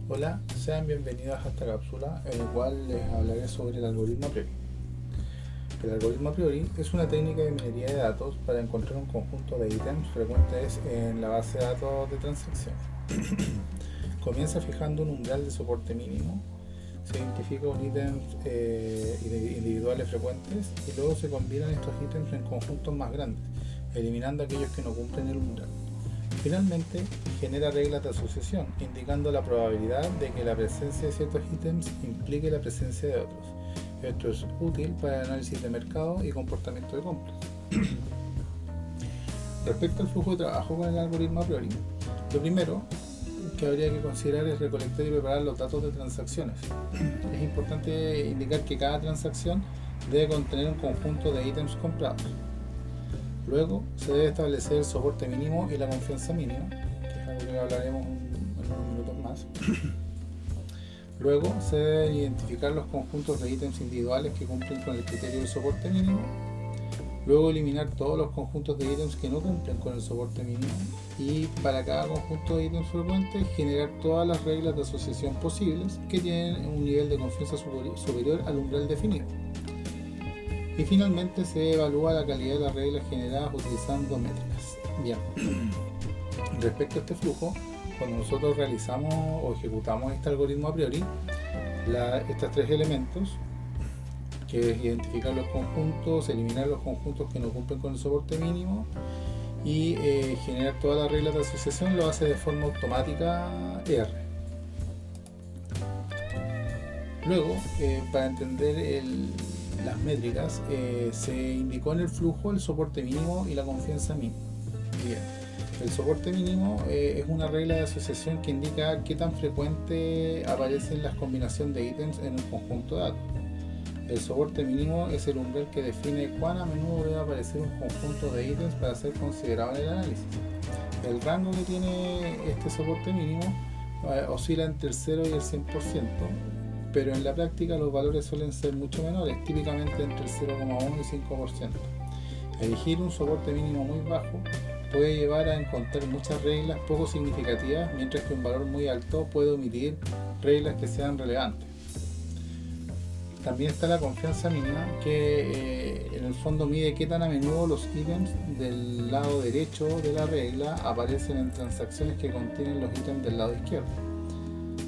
Hola, sean bienvenidos a esta cápsula en la cual les hablaré sobre el algoritmo a priori. El algoritmo a priori es una técnica de minería de datos para encontrar un conjunto de ítems frecuentes en la base de datos de transacciones. Comienza fijando un umbral de soporte mínimo, se identifica un ítem individuales frecuentes y luego se combinan estos ítems en conjuntos más grandes, eliminando aquellos que no cumplen el umbral. Finalmente, genera reglas de asociación, indicando la probabilidad de que la presencia de ciertos ítems implique la presencia de otros. Esto es útil para el análisis de mercado y comportamiento de compras. Respecto al flujo de trabajo con el algoritmo a priori, lo primero que habría que considerar es recolectar y preparar los datos de transacciones. Es importante indicar que cada transacción debe contener un conjunto de ítems comprados. Luego se debe establecer el soporte mínimo y la confianza mínima, que es algo que hablaremos en unos minutos más. Luego se deben identificar los conjuntos de ítems individuales que cumplen con el criterio del soporte mínimo. Luego eliminar todos los conjuntos de ítems que no cumplen con el soporte mínimo. Y para cada conjunto de ítems frecuentes generar todas las reglas de asociación posibles que tienen un nivel de confianza superior al umbral definido. Y finalmente se evalúa la calidad de las reglas generadas utilizando métricas. Bien, respecto a este flujo, cuando nosotros realizamos o ejecutamos este algoritmo a priori, estos tres elementos, que es identificar los conjuntos, eliminar los conjuntos que no cumplen con el soporte mínimo y generar todas las reglas de asociación, lo hace de forma automática R. Luego, para entender las métricas, se indicó en el flujo el soporte mínimo y la confianza mínima. Bien, el soporte mínimo es una regla de asociación que indica qué tan frecuente aparecen las combinaciones de ítems en un conjunto de datos. El soporte mínimo es el umbral que define cuán a menudo debe aparecer un conjunto de ítems para ser considerado en el análisis. El rango que tiene este soporte mínimo oscila entre el 0 y el 100%, pero en la práctica los valores suelen ser mucho menores, típicamente entre el 0,1 y 5%. Elegir un soporte mínimo muy bajo puede llevar a encontrar muchas reglas poco significativas, mientras que un valor muy alto puede omitir reglas que sean relevantes. También está la confianza mínima, que en el fondo mide qué tan a menudo los ítems del lado derecho de la regla aparecen en transacciones que contienen los ítems del lado izquierdo.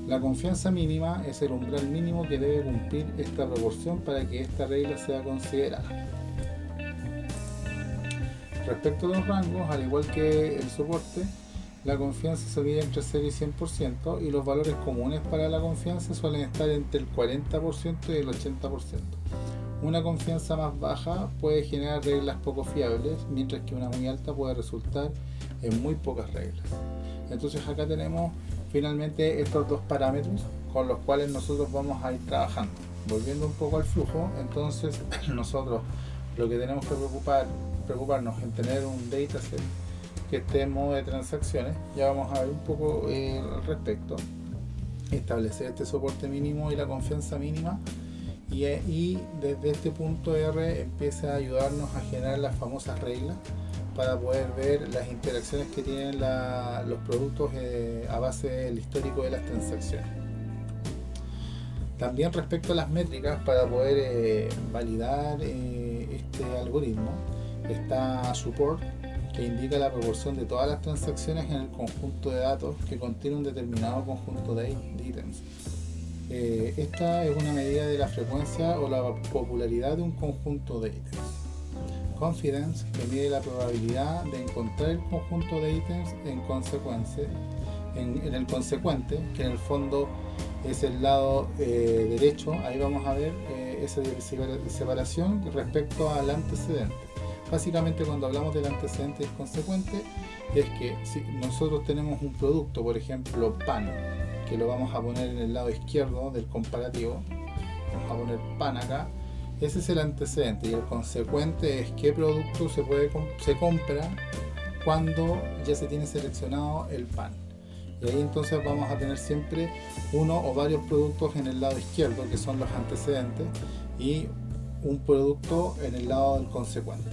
La confianza mínima es el umbral mínimo que debe cumplir esta proporción para que esta regla sea considerada. Respecto a los rangos, al igual que el soporte, la confianza se mide entre 0 y 100% y los valores comunes para la confianza suelen estar entre el 40% y el 80%. Una confianza más baja puede generar reglas poco fiables, mientras que una muy alta puede resultar en muy pocas reglas. Entonces acá tenemos finalmente estos dos parámetros con los cuales nosotros vamos a ir trabajando. Volviendo un poco al flujo, entonces nosotros lo que tenemos que preocuparnos en tener un dataset que esté en modo de transacciones. Ya vamos a ver un poco al respecto. Establecer este soporte mínimo y la confianza mínima, y desde este punto R empieza a ayudarnos a generar las famosas reglas para poder ver las interacciones que tienen los productos a base del histórico de las transacciones. También respecto a las métricas, para poder validar este algoritmo, está support, que indica la proporción de todas las transacciones en el conjunto de datos que contiene un determinado conjunto de ítems. Esta es una medida de la frecuencia o la popularidad de un conjunto de ítems. Confidence, que mide la probabilidad de encontrar el conjunto de ítems en el consecuente, que en el fondo es el lado derecho. Ahí vamos a ver esa separación respecto al antecedente. Básicamente, cuando hablamos del antecedente y el consecuente, es que si nosotros tenemos un producto, por ejemplo pan, que lo vamos a poner en el lado izquierdo del comparativo, vamos a poner pan acá, ese es el antecedente, y el consecuente es qué producto se compra cuando ya se tiene seleccionado el pan. Y ahí entonces vamos a tener siempre uno o varios productos en el lado izquierdo, que son los antecedentes, y un producto en el lado del consecuente.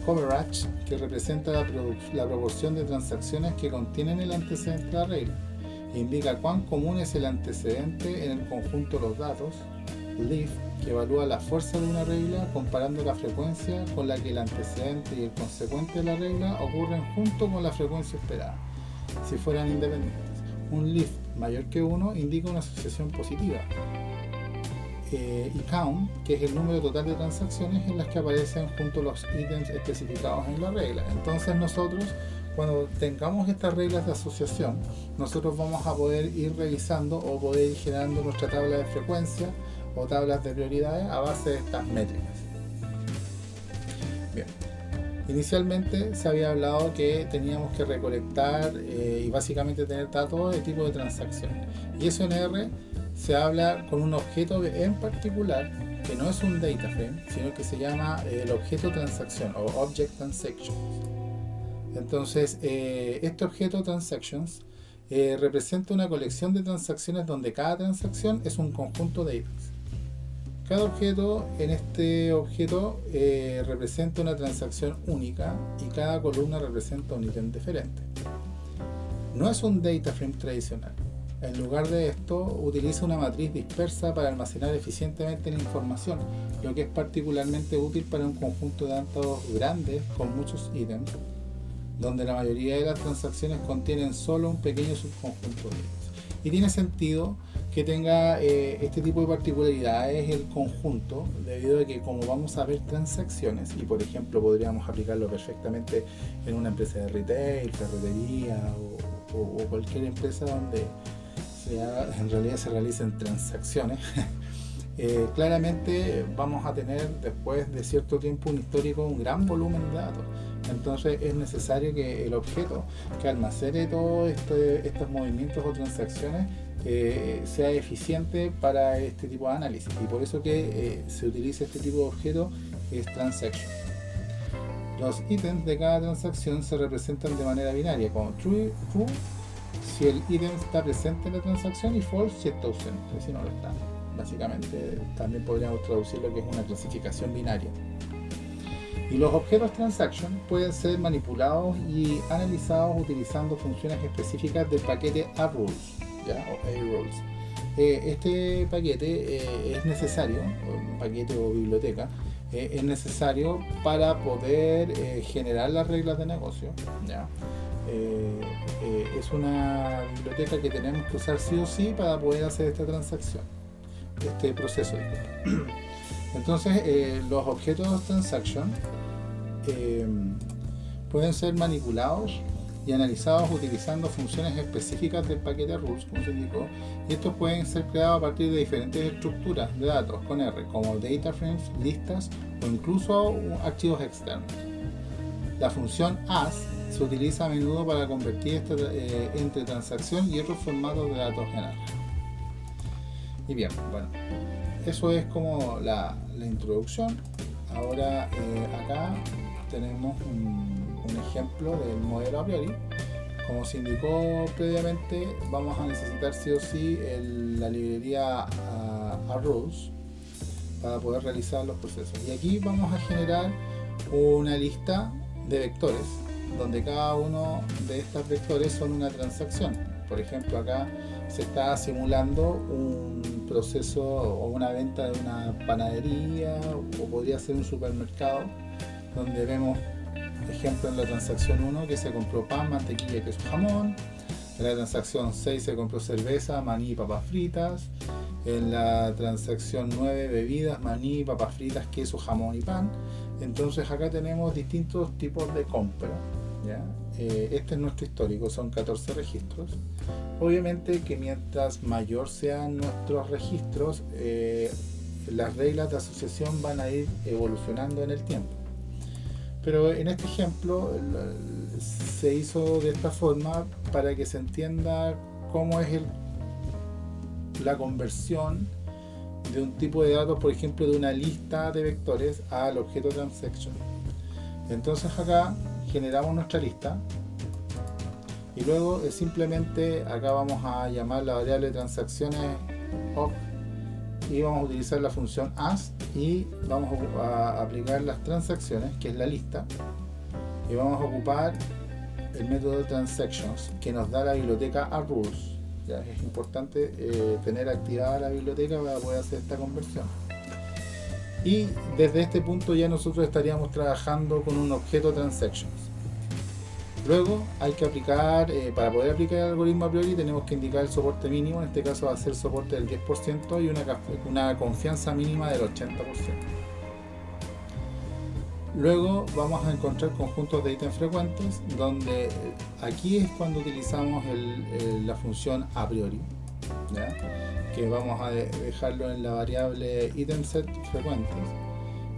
Coverage, que representa la proporción de transacciones que contienen el antecedente de la regla. indica cuán común es el antecedente en el conjunto de los datos. Leaf, que evalúa la fuerza de una regla comparando la frecuencia con la que el antecedente y el consecuente de la regla ocurren junto con la frecuencia esperada, si fueran independientes. Un leaf mayor que 1 indica una asociación positiva. Y count, que es el número total de transacciones en las que aparecen junto a los ítems especificados en la regla. Entonces nosotros, cuando tengamos estas reglas de asociación, nosotros vamos a poder ir revisando o poder ir generando nuestra tabla de frecuencia o tablas de prioridades a base de estas métricas. Bien, inicialmente se había hablado que teníamos que recolectar y básicamente tener datos de tipo de transacción, y eso en R se habla con un objeto en particular que no es un data frame, sino que se llama el objeto transacción o object transactions. Entonces este objeto transactions representa una colección de transacciones donde cada transacción es un conjunto de ítems. Cada objeto en este objeto representa una transacción única y cada columna representa un ítem diferente. No es un data frame tradicional. En lugar de esto, utiliza una matriz dispersa para almacenar eficientemente la información, lo que es particularmente útil para un conjunto de datos grandes con muchos ítems, donde la mayoría de las transacciones contienen solo un pequeño subconjunto de ítems. Y tiene sentido que tenga este tipo de particularidades el conjunto, debido a que como vamos a ver transacciones, y por ejemplo podríamos aplicarlo perfectamente en una empresa de retail, ferretería o cualquier empresa donde en realidad se realicen transacciones, claramente vamos a tener después de cierto tiempo un histórico, un gran volumen de datos. Entonces es necesario que el objeto que almacene todos estos movimientos o transacciones sea eficiente para este tipo de análisis, y por eso que se utiliza este tipo de objeto, es transaction. Los ítems de cada transacción se representan de manera binaria, como true si el ítem está presente en la transacción y false si está ausente, si no lo está. Básicamente también podríamos traducir lo que es una clasificación binaria. Y los objetos transaction pueden ser manipulados y analizados utilizando funciones específicas del paquete ARules, ¿ya? O ARules. Este paquete es necesario, un paquete o biblioteca, es necesario para poder generar las reglas de negocio, ¿ya? Es una biblioteca que tenemos que usar sí o sí para poder hacer esta transacción, este proceso. Entonces los objetos transaction pueden ser manipulados y analizados utilizando funciones específicas del paquete rules, como se indicó, y estos pueden ser creados a partir de diferentes estructuras de datos con R, como data frames, listas o incluso archivos externos. La función as se utiliza a menudo para convertir entre transacción y otros formatos de datos en R. Y bien, bueno, eso es como la introducción. Ahora acá tenemos un ejemplo del modelo a priori. Como se indicó previamente, vamos a necesitar sí o sí la librería ARules para poder realizar los procesos. Y aquí vamos a generar una lista de vectores, donde cada uno de estos vectores son una transacción. Por ejemplo, acá se está simulando un proceso o una venta de una panadería, o podría ser un supermercado, donde vemos, ejemplo, en la transacción 1 que se compró pan, mantequilla, queso, jamón. En la transacción 6 se compró cerveza, maní y papas fritas. En la transacción 9 bebidas, maní, papas fritas, queso, jamón y pan. Entonces acá tenemos distintos tipos de compra, ¿ya? Este es nuestro histórico, son 14 registros. Obviamente que mientras mayor sean nuestros registros, las reglas de asociación van a ir evolucionando en el tiempo. Pero en este ejemplo se hizo de esta forma para que se entienda cómo es la conversión de un tipo de datos, por ejemplo, de una lista de vectores al objeto transaction. Entonces acá generamos nuestra lista y luego simplemente acá vamos a llamar la variable de transacciones op, y vamos a utilizar la función as y vamos a aplicar las transacciones, que es la lista, y vamos a ocupar el método de transactions que nos da la biblioteca ARules. Ya es importante tener activada la biblioteca para poder hacer esta conversión. Y desde este punto ya nosotros estaríamos trabajando con un objeto transactions. Luego hay que aplicar, para poder aplicar el algoritmo a priori tenemos que indicar el soporte mínimo, en este caso va a ser soporte del 10% y una confianza mínima del 80%. Luego vamos a encontrar conjuntos de ítems frecuentes, donde aquí es cuando utilizamos la función a priori, ¿ya? Que vamos a dejarlo en la variable itemSet frecuentes.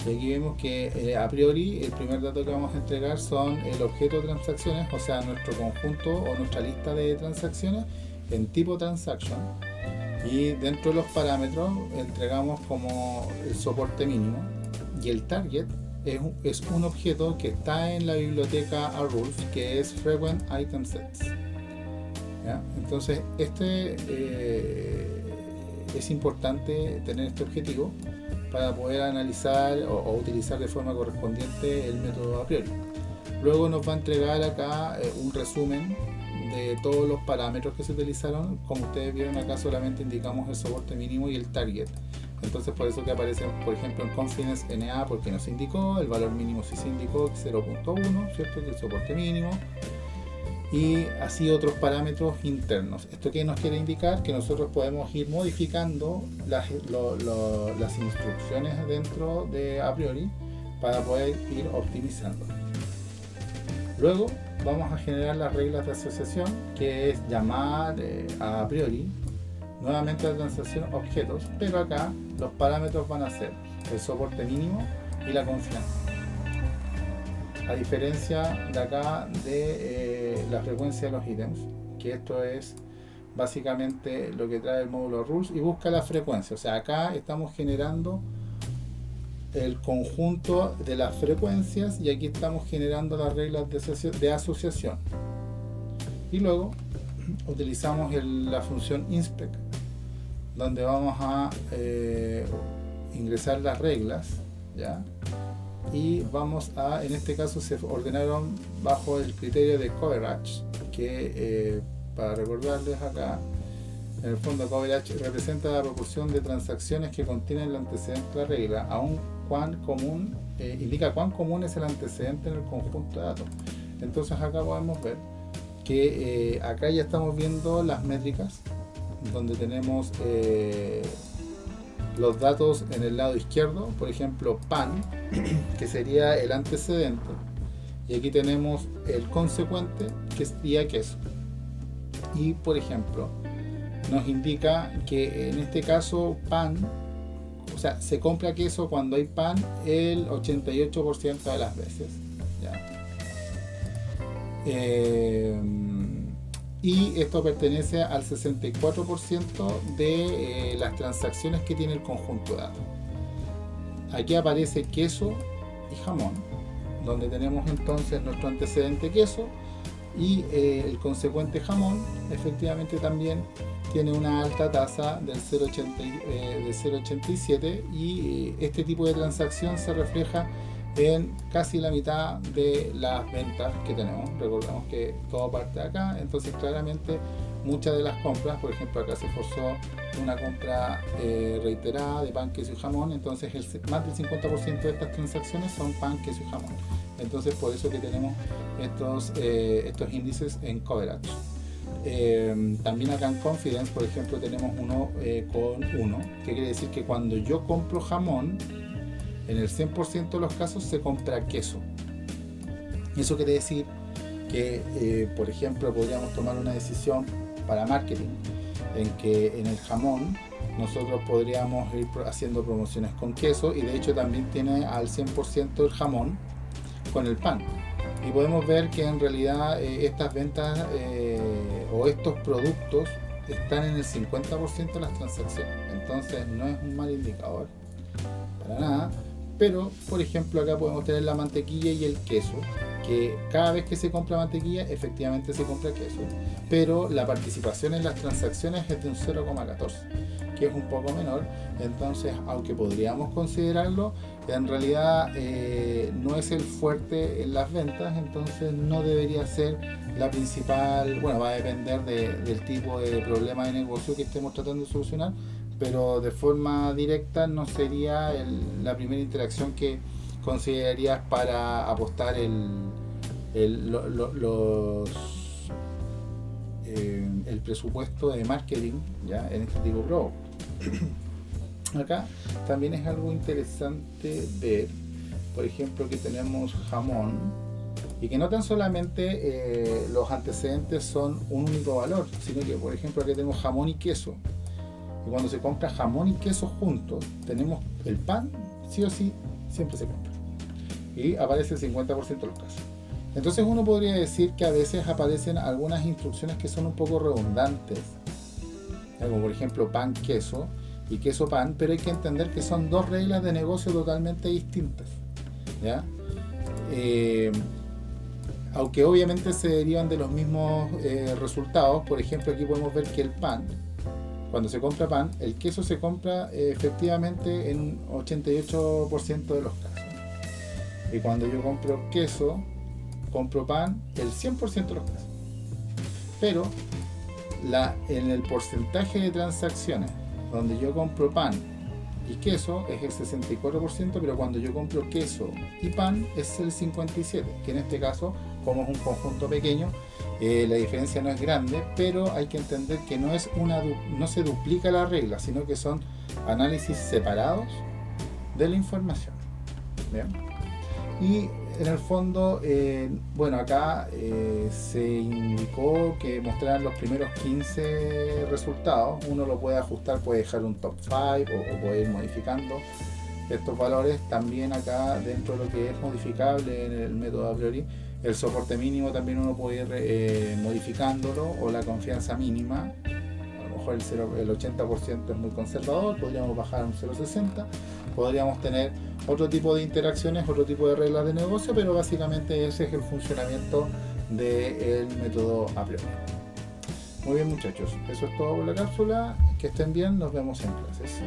Y aquí vemos que a priori el primer dato que vamos a entregar son el objeto de transacciones, o sea nuestro conjunto o nuestra lista de transacciones en tipo transaction, y dentro de los parámetros entregamos como el soporte mínimo, y el target es un objeto que está en la biblioteca ARules, que es frequent item sets, ¿ya? Entonces es importante tener este objetivo para poder analizar o utilizar de forma correspondiente el método a priori. Luego nos va a entregar acá un resumen de todos los parámetros que se utilizaron. Como ustedes vieron acá, solamente indicamos el soporte mínimo y el target. Entonces por eso que aparece, por ejemplo, en confidence NA porque no se indicó, el valor mínimo sí se indicó, 0.1, ¿cierto? Que es el soporte mínimo. Y así otros parámetros internos. ¿Esto qué nos quiere indicar? Que nosotros podemos ir modificando las instrucciones dentro de a priori para poder ir optimizando. Luego vamos a generar las reglas de asociación, que es llamar a priori nuevamente a la transacción objetos, pero acá los parámetros van a ser el soporte mínimo y la confianza. A diferencia de acá de la frecuencia de los ítems, que esto es básicamente lo que trae el módulo rules y busca la frecuencia. O sea, acá estamos generando el conjunto de las frecuencias y aquí estamos generando las reglas de asociación. Y luego utilizamos la función inspect, donde vamos a ingresar las reglas, ¿ya? Y vamos a, en este caso se ordenaron bajo el criterio de coverage, que para recordarles acá, en el fondo coverage representa la proporción de transacciones que contienen el antecedente de la regla, aun cuán común, indica cuán común es el antecedente en el conjunto de datos. Entonces acá podemos ver que acá ya estamos viendo las métricas, donde tenemos los datos en el lado izquierdo, por ejemplo pan, que sería el antecedente, y aquí tenemos el consecuente, que sería queso. Y por ejemplo nos indica que en este caso pan, o sea, se compra queso cuando hay pan el 88% de las veces, ¿ya? Y esto pertenece al 64% de las transacciones que tiene el conjunto de datos. Aquí aparece queso y jamón, donde tenemos entonces nuestro antecedente queso y el consecuente jamón efectivamente también tiene una alta tasa del 0.87 y este tipo de transacción se refleja en casi la mitad de las ventas que tenemos. Recordemos que todo parte de acá, entonces claramente muchas de las compras, por ejemplo acá se forzó una compra reiterada de pan, queso y jamón, entonces más del 50% de estas transacciones son pan, queso y jamón. Entonces por eso que tenemos estos índices en coverage. También acá en confidence, por ejemplo, tenemos uno con 1, que quiere decir que cuando yo compro jamón, en el 100% de los casos se compra queso. Eso quiere decir que, por ejemplo, podríamos tomar una decisión para marketing, en que en el jamón nosotros podríamos ir haciendo promociones con queso, y de hecho también tiene al 100% el jamón con el pan. Y podemos ver que en realidad estas ventas o estos productos están en el 50% de las transacciones. Entonces no es un mal indicador para nada. Pero, por ejemplo, acá podemos tener la mantequilla y el queso, que cada vez que se compra mantequilla, efectivamente se compra queso, pero la participación en las transacciones es de un 0,14, que es un poco menor. Entonces, aunque podríamos considerarlo, en realidad no es el fuerte en las ventas, entonces no debería ser la principal. Bueno, va a depender del tipo de problema de negocio que estemos tratando de solucionar, pero de forma directa no sería la primera interacción que considerarías para apostar el presupuesto de marketing, ¿ya?, en este tipo de productos. Acá también es algo interesante ver, por ejemplo, que tenemos jamón, y que no tan solamente los antecedentes son un único valor, sino que, por ejemplo, aquí tengo jamón y queso. Y cuando se compra jamón y queso juntos, tenemos el pan, sí o sí, siempre se compra. Y aparece el 50% de los casos. Entonces uno podría decir que a veces aparecen algunas instrucciones que son un poco redundantes, como por ejemplo pan, queso y queso, pan, pero hay que entender que son dos reglas de negocio totalmente distintas, ¿ya? Aunque obviamente se derivan de los mismos resultados. Por ejemplo, aquí podemos ver que el pan, cuando se compra pan, el queso se compra efectivamente en 88% de los casos. Y cuando yo compro queso, compro pan el 100% de los casos. Pero en el porcentaje de transacciones donde yo compro pan y queso es el 64%, pero cuando yo compro queso y pan es el 57%, que en este caso, como es un conjunto pequeño, la diferencia no es grande, pero hay que entender que no se duplica la regla, sino que son análisis separados de la información. ¿Bien? Y en el fondo, bueno, acá se indicó que mostraran los primeros 15 resultados. Uno lo puede ajustar, puede dejar un top 5 o puede ir modificando estos valores. También acá, dentro de lo que es modificable en el método a priori, el soporte mínimo también uno puede ir modificándolo, o la confianza mínima. A lo mejor el 80% es muy conservador, podríamos bajar a un 0,60. Podríamos tener otro tipo de interacciones, otro tipo de reglas de negocio, pero básicamente ese es el funcionamiento del método a priori. Muy bien, muchachos, eso es todo por la cápsula. Que estén bien, nos vemos en clases.